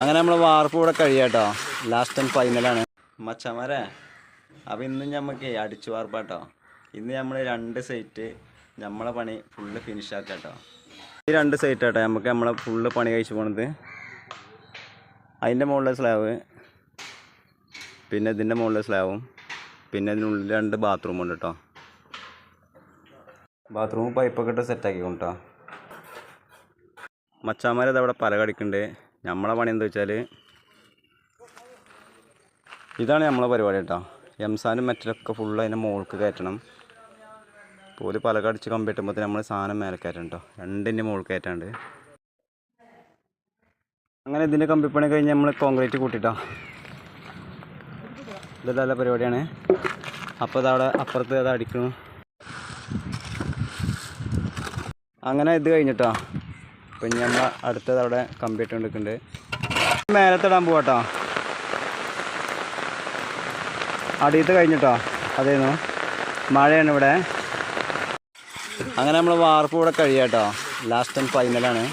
അങ്ങനെ നമ്മൾ വാർപ്പ് ഇവിടെ കഴിയാട്ടോ. ലാസ്റ്റ് ആൻഡ് ഫൈനലാണ് മച്ചാമാരെ. അപ്പോൾ ഇന്ന് നമുക്ക് അടിച്ചു വാർപ്പാട്ടോ. ഇന്ന് നമ്മൾ 2 സൈറ്റ് നമ്മളെ പണി ഫുള്ള് ഫിനിഷ് ആക്കാം കേട്ടോ. ഈ 2 സൈറ്റ് ആട്ടോ നമുക്ക് നമ്മളെ ഫുള്ള് പണി കഴിച്ചു പോണത്. അതിൻ്റെ മുകളിലെ സ്ലാബ്, പിന്നെ ഇതിൻ്റെ മുകളിലെ സ്ലാബും, പിന്നെ ഇതിനുള്ളിൽ 2 ബാത്റൂമുണ്ട് കേട്ടോ. ബാത്റൂം പൈപ്പൊക്കെ ഇട്ട് സെറ്റാക്കി കൊണ്ടോ. മച്ചാമാരത് അവിടെ പല കടിക്കുന്നുണ്ട്. നമ്മളെ പണി എന്താ വെച്ചാൽ ഇതാണ് നമ്മളെ പരിപാടി കേട്ടോ. എംസാനും മെറ്റലൊക്കെ ഫുള്ള് അതിൻ്റെ മുകൾക്ക് കയറ്റണം. പോല് പല കടിച്ച് കമ്പിട്ടുമ്പോൾ നമ്മൾ സാധനം മേലെ കയറ്റണം കേട്ടോ. 2ൻ്റെ മുകളിൽ കയറ്റാണ്ട്. അങ്ങനെ ഇതിൻ്റെ കമ്പിപ്പണി കഴിഞ്ഞ് നമ്മൾ കോൺക്രീറ്റ് കൂട്ടിട്ടോ. ഇത് നല്ല പരിപാടിയാണ്. അപ്പോൾ ഇതവിടെ അപ്പുറത്ത് അത് അടിക്കണം. അങ്ങനെ ഇത് കഴിഞ്ഞിട്ടോ. പിന്നെ നമ്മൾ അടുത്തത് അവിടെ കമ്പി ഇട്ടുകൊണ്ടിരിക്കുന്നുണ്ട്. മേലത്തിടാൻ പോവാട്ടോ. അടിയത്ത് കഴിഞ്ഞിട്ടോ. അതേന്നു മഴയാണ് ഇവിടെ. അങ്ങനെ നമ്മൾ വാർപ്പ് ഇവിടെ കഴിയാട്ടോ. Last and ഫൈനലാണ്.